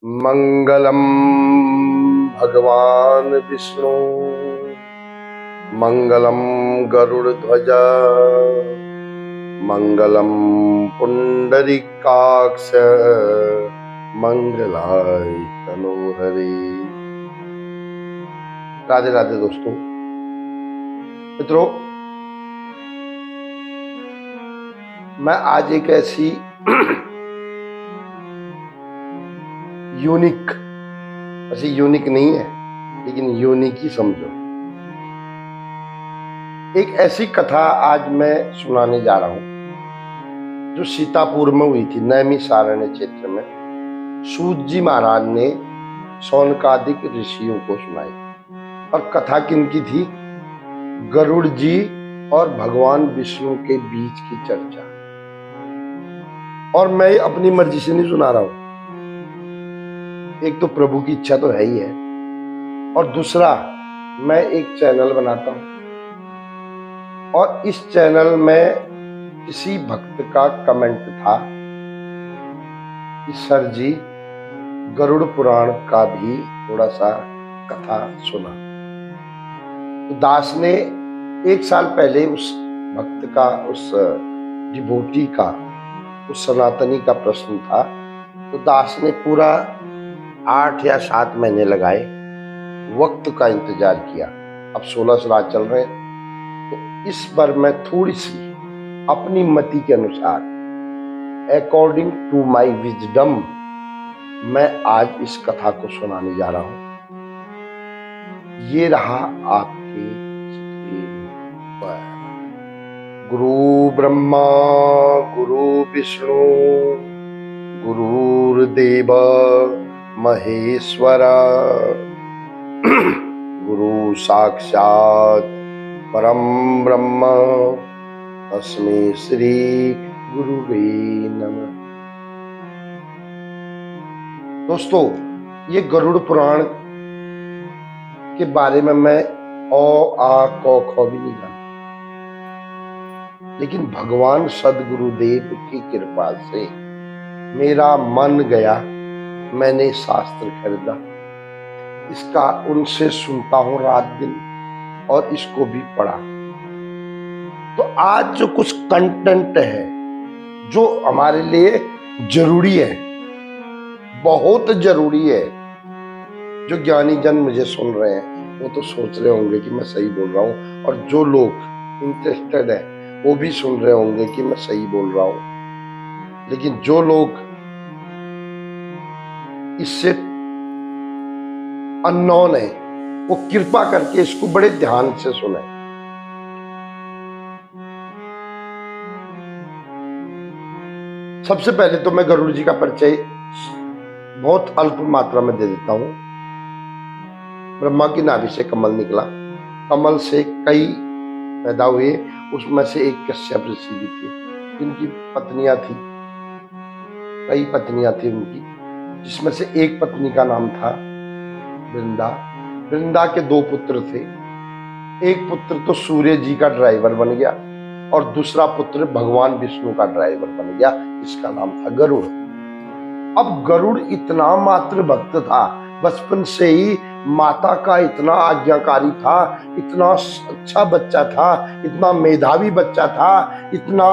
मंगलम भगवान विष्णु मंगलम गरुड़ध्वज मंगलम पुंडरीकाक्ष मंगलाय तनोहरे। राधे राधे दोस्तों, मित्रों, मैं आज एक ऐसी यूनिक, ऐसी यूनिक नहीं है लेकिन यूनिक ही समझो, एक ऐसी कथा आज मैं सुनाने जा रहा हूं जो सीतापुर में हुई थी, नैमिषारण्य क्षेत्र में। सूत जी महाराज ने शौनकादिक ऋषियों को सुनाई और कथा किनकी थी? गरुड़ जी और भगवान विष्णु के बीच की चर्चा। और मैं अपनी मर्जी से नहीं सुना रहा हूं, एक तो प्रभु की इच्छा तो है ही है, और दूसरा मैं एक चैनल बनाता हूं और इस चैनल में किसी भक्त का कमेंट था कि सर जी गरुड़ पुराण का भी थोड़ा सा कथा सुना। तो दास ने 1 साल पहले उस भक्त का, उस डिवोटी का, उस सनातनी का प्रश्न था, तो दास ने पूरा 8 या 7 महीने लगाए, वक्त का इंतजार किया। अब 16 श्राद्ध चल रहे हैं, तो इस बार मैं थोड़ी सी अपनी मति के अनुसार, अकॉर्डिंग टू माई विजडम, मैं आज इस कथा को सुनाने जा रहा हूं। ये रहा आपके स्क्रीन पर। गुरु ब्रह्मा गुरु विष्णु गुरुर्देव महेश्वरा गुरु साक्षात परम ब्रह्म तस्मै श्री गुरुवे नमः। दोस्तों, ये गरुड़ पुराण के बारे में मैं आ क ख भी नहीं जानता, लेकिन भगवान सदगुरुदेव की कृपा से मेरा मन गया, मैंने शास्त्र खरीदा, इसका उनसे सुनता हूं रात दिन और इसको भी पढ़ा। तो आज जो कुछ कंटेंट है जो हमारे लिए जरूरी है, बहुत जरूरी है, जो ज्ञानी जन मुझे सुन रहे हैं वो तो सोच रहे होंगे कि मैं सही बोल रहा हूं, और जो लोग इंटरेस्टेड है वो भी सुन रहे होंगे कि मैं सही बोल रहा हूं। लेकिन जो लोग इससे अननोन है वो कृपा करके इसको बड़े ध्यान से सुने। सबसे पहले तो मैं गरुड़ जी का परिचय बहुत अल्प मात्रा में दे देता हूं। ब्रह्मा की नाभि से कमल निकला, कमल से कई पैदा हुए, उसमें से एक कश्यप ऋषि भी थे, जिनकी पत्नियां थी, कई पत्नियां थी उनकी, जिसमें से एक पत्नी का नाम था वृंदा। वृंदा के 2 पुत्र थे, एक पुत्र तो सूर्य जी का ड्राइवर बन गया और दूसरा पुत्र भगवान विष्णु का ड्राइवर बन गया, इसका नाम था गरुड़। अब गरुड़ इतना मात्र भक्त था, बचपन से ही माता का इतना आज्ञाकारी था, इतना अच्छा बच्चा था, इतना मेधावी बच्चा था, इतना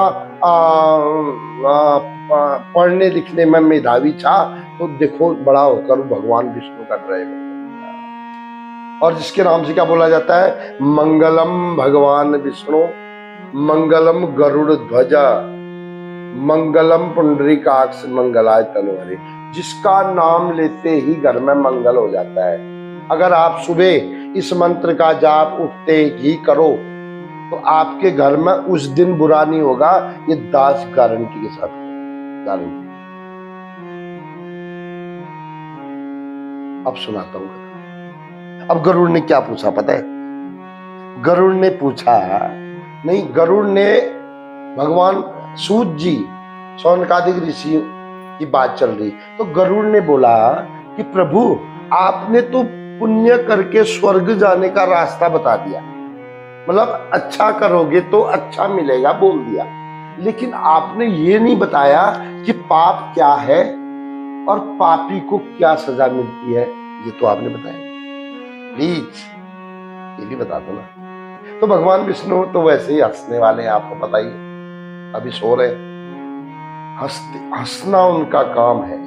पढ़ने लिखने में मेधावी था। तो देखो, बड़ा होकर भगवान विष्णु का ड्राइवर, और जिसके नाम से क्या बोला जाता है? मंगलम भगवान विष्णु मंगलम गरुड़ ध्वजा मंगलम पुंडरीकाक्ष मंगलाय तनोहरे। जिसका नाम लेते ही घर में मंगल हो जाता है। अगर आप सुबह इस मंत्र का जाप उठते ही करो तो आपके घर में उस दिन बुरा नहीं होगा, ये दास गारंटी के साथ, गारंटी। अब सुनाता हूं। अब गरुड़ ने क्या पूछा पता है? गरुड़ ने पूछा, नहीं, गरुड़ ने भगवान सूत जी, शौनकादिक ऋषि की बात चल रही, तो गरुड़ ने बोला कि प्रभु, आपने तो पुण्य करके स्वर्ग जाने का रास्ता बता दिया, मतलब अच्छा करोगे तो अच्छा मिलेगा बोल दिया, लेकिन आपने ये नहीं बताया कि पाप क्या है और पापी को क्या सजा मिलती है ये तो आपने बताया, प्लीज ये भी बता दो ना। तो भगवान विष्णु तो वैसे ही हंसने वाले हैं, आपको पता ही है, अभी सो रहे, हंसना उनका काम है।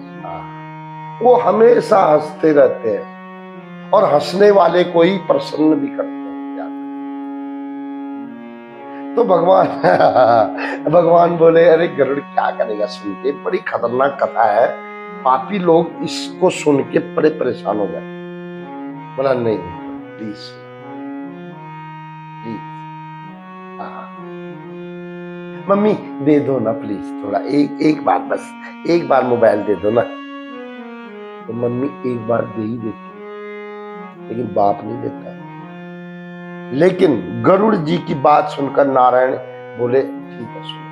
वो हमेशा हंसते रहते हैं और हंसने वाले को ही प्रसन्न भी करते हैं। तो भगवान बोले अरे गरुड़ क्या करेगा सुन के, बड़ी खतरनाक कथा है, पापी लोग इसको सुन के बड़े परेशान हो गए। बोला नहीं प्लीज प्लीज, मम्मी दे दो ना प्लीज, थोड़ा एक बार, बस एक बार मोबाइल दे दो ना। तो मम्मी एक बार दे ही देती, लेकिन बाप नहीं देता है। लेकिन गरुड़ जी की बात सुनकर नारायण बोले ठीक है सुनो।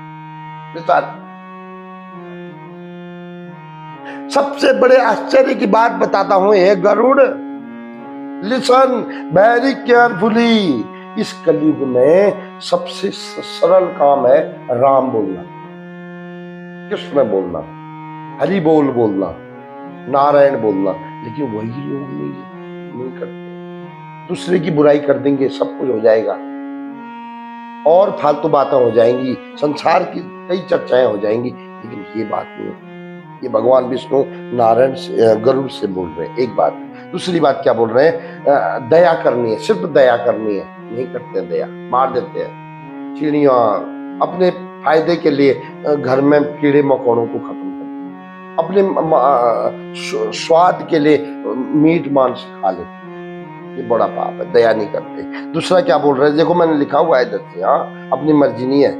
सबसे बड़े आश्चर्य की बात बताता हूं, हे गरुड़ लिसन वेरी केयरफुली। इस कलयुग में सबसे सरल काम है राम बोलना, कृष्ण बोलना, हरि बोल बोलना, नारायण बोलना, लेकिन वही लोग नहीं करते। दूसरे की बुराई कर देंगे, सब कुछ हो जाएगा और फालतू बातें हो जाएंगी, संसार की कई चर्चाएं हो जाएंगी, लेकिन ये बात नहीं है। ये भगवान विष्णु नारायण से गरुड़ से बोल रहे हैं, एक बात। दूसरी बात क्या बोल रहे हैं, दया करनी है, सिर्फ दया करनी है, नहीं करते दया, मार देते हैं। चिड़िया अपने फायदे के लिए घर में कीड़े मकोड़ों को खत्म करते, अपने स्वाद के लिए मीट मांस खा लेते, ये बड़ा पाप है, दया नहीं करते। दूसरा क्या बोल रहे हैं, देखो मैंने लिखा हुआ है इधर से, हाँ अपनी मर्जी नहीं है,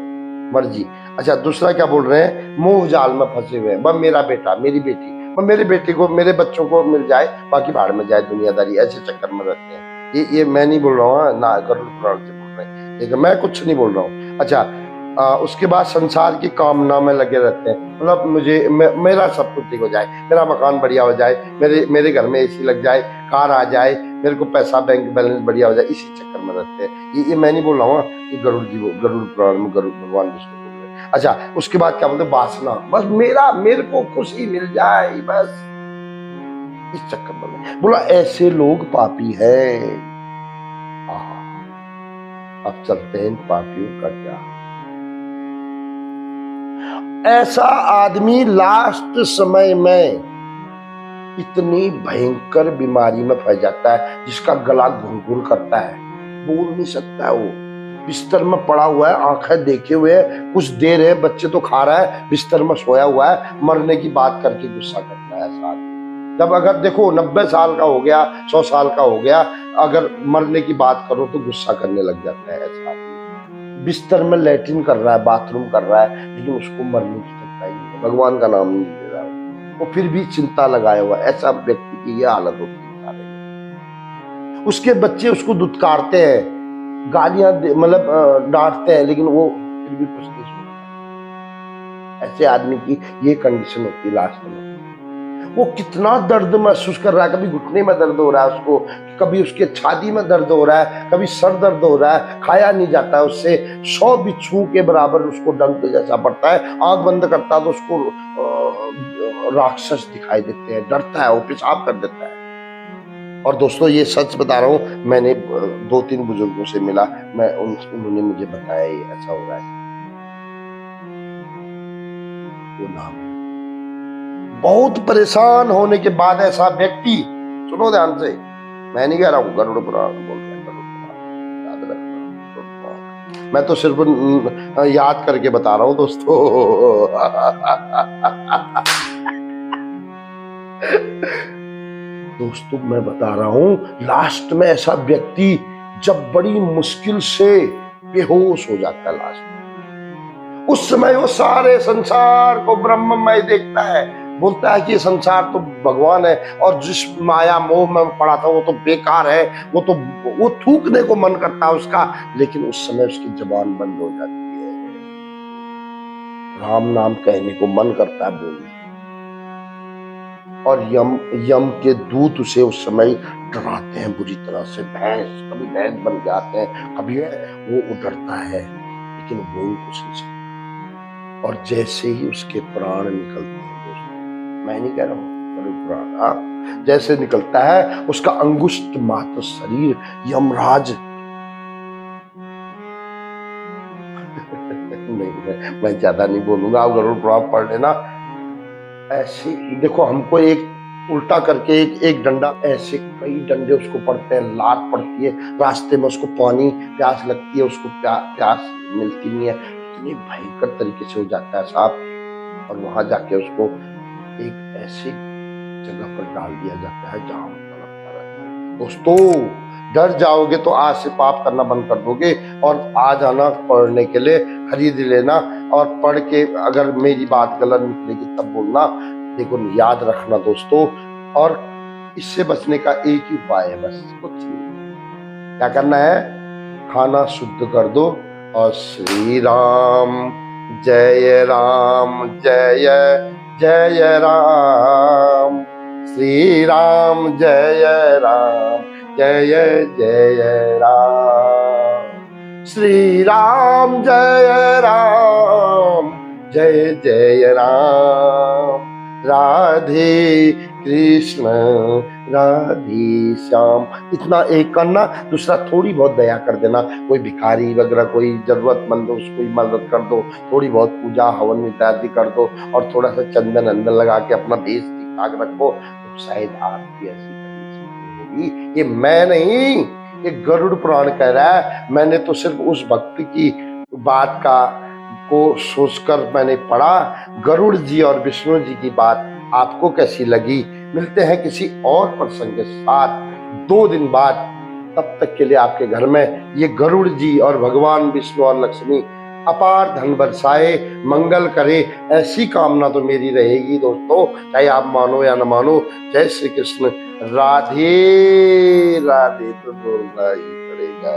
मर्जी। अच्छा दूसरा क्या बोल रहे हैं, मोह जाल में फंसे हुए हैं, बस मेरा बेटा मेरी बेटी, बस मेरे बेटे को मेरे बच्चों को मिल जाए, बाकी भाड़ में जाए दुनियादारी, ऐसे चक्कर में रहते हैं। ये मैं नहीं बोल रहा हूँ ना, गरुड़ पुराण से बोल रहे हैं, लेकिन मैं कुछ नहीं बोल रहा हूँ। अच्छा उसके बाद संसार की कामना में लगे रहते हैं, मतलब मेरा सब कुछ ठीक हो जाए, मेरा मकान बढ़िया हो जाए, मेरे घर में एसी लग जाए, कार आ जाए, मेरे को पैसा बैंक बैलेंस बढ़िया हो जाए, इसी चक्कर में रहते हैं। ये मैं नहीं बोल रहा हूँ, ये गरुड़ पुराण में गरुड़ भगवान विष्णु बोल रहे हैं। अच्छा उसके बाद क्या बोलते हैं, वासना, बस मेरे को खुशी मिल जाए, बस इस चक्कर में। बोला ऐसे लोग पापी हैं। अब चलते हैं पापियों का क्या। ऐसा आदमी लास्ट समय में इतनी भयंकर बीमारी में फंस जाता है जिसका गला घुर करता है, बोल नहीं सकता है, वो बिस्तर में पड़ा हुआ है, आंखें देखे हुए है, कुछ देर है, बच्चे तो खा रहा है, बिस्तर में सोया हुआ है, मरने की बात करके गुस्सा करता है ऐसा आदमी। जब अगर देखो 90 साल का हो गया, 100 साल का हो गया, अगर मरने की बात करो तो गुस्सा करने लग जाता है ऐसा आदमी। बिस्तर में लैट्रिन कर रहा है, बाथरूम कर रहा है, लेकिन उसको मरने की चिंता ही नहीं, भगवान का नाम नहीं ले रहा है, वो फिर भी चिंता लगाया हुआ, ऐसा व्यक्ति की यह हालत होती है। उसके बच्चे उसको दुत्कारते हैं, गालियां मतलब डांटते हैं, लेकिन वो फिर भी कुछ नहीं सुनता। ऐसे आदमी की ये कंडीशन होती है लास्ट में। वो कितना दर्द महसूस कर रहा है, कभी घुटने में दर्द हो रहा है उसको, कभी उसके छाती में दर्द हो रहा है, कभी सर दर्द हो रहा है, खाया नहीं जाता है उससे, 100 बिच्छू के बराबर उसको डंक जैसा पड़ता है, आंख बंद करता है तो उसको राक्षस दिखाई देते हैं, डरता है, वो पेशाब कर देता है। और दोस्तों ये सच बता रहा हूँ, मैंने 2-3 बुजुर्गों से मिला, उन्होंने मुझे बताया ये ऐसा हो रहा है। वो नाम बहुत परेशान होने के बाद ऐसा व्यक्ति, सुनो ध्यान से, मैं नहीं कह रहा हूँ, गरुड़ पुराण बोल रहा है, गरुड़ पुराण याद रखना, मैं तो सिर्फ याद करके बता रहा हूँ दोस्तों। दोस्तों मैं बता रहा हूं, लास्ट में ऐसा व्यक्ति जब बड़ी मुश्किल से बेहोश हो जाता है लास्ट में, उस समय वो सारे संसार को ब्रह्ममय देखता है, बोलता है कि ये संसार तो भगवान है और जिस माया मोह में पड़ा था वो तो बेकार है, वो थूकने को मन करता है उसका, लेकिन उस समय उसकी जुबान बंद हो जाती है, राम नाम कहने को मन करता है बोलने, और यम के दूत उसे उस समय डराते हैं बुरी तरह से, कभी भैंस बन जाते हैं, कभी वो उधरता है, लेकिन बोल कुछ नहीं सकता। और जैसे ही उसके प्राण निकलते हैं दोस्तों, मैं नहीं कह रहा हूं, गरुड़ पुराण, हाँ। जैसे निकलता है उसका अंगुष्ठ मात्र शरीर यमराज नहीं, मैं ज्यादा नहीं बोलूंगा, आप गरुड़ पुराण पढ़ लेना। ऐसे देखो, हमको एक उल्टा करके एक डंडा, ऐसे कई डंडे उसको पड़ते हैं, लात पड़ती है, रास्ते में उसको पानी प्यास लगती है, उसको प्यास मिलती नहीं है, इतनी भयंकर तरीके से हो जाता है साहब। और वहां जाके उसको एक ऐसी जगह पर डाल दिया जाता है जहां तड़पता रहता है। दोस्तों, डर जाओगे तो आज से पाप करना बंद कर दोगे, और आ जाना पढ़ने के लिए, खरीद लेना, और पढ़ के अगर मेरी बात गलत निकलेगी तब बोलना। देखो, याद रखना दोस्तों, और इससे बचने का एक ही उपाय है, बस कुछ नहीं। क्या करना है? खाना शुद्ध कर दो, और श्री राम जय राम जय जय राम, श्री राम जय राम जय जय राम, श्री राम जय राम जय जय राम, राधे कृष्ण राधे श्याम। इतना एक करना। दूसरा, थोड़ी बहुत दया कर देना, कोई भिखारी वगैरह कोई जरूरतमंद हो उसको मदद कर दो, थोड़ी बहुत पूजा हवन इत्यादि कर दो, और थोड़ा सा चंदन अंदर लगा के अपना भेष ठीक ठाक रखो, तो शायद आपकी ऐसी कंडीशन होगी। ये मैं नहीं, ये गरुड़ पुराण कह रहा है। मैंने तो सिर्फ उस भक्त की बात को सोचकर मैंने पढ़ा। गरुड़ जी और विष्णु जी की बात आपको कैसी लगी? मिलते हैं किसी और प्रसंग के साथ 2 दिन बाद। तब तक के लिए आपके घर में ये गरुड़ जी और भगवान विष्णु और लक्ष्मी अपार धन बरसाए, मंगल करे, ऐसी कामना तो मेरी रहेगी दोस्तों, चाहे आप मानो या न मानो। जय श्री कृष्ण। राधे राधे तो बोलना ही पड़ेगा।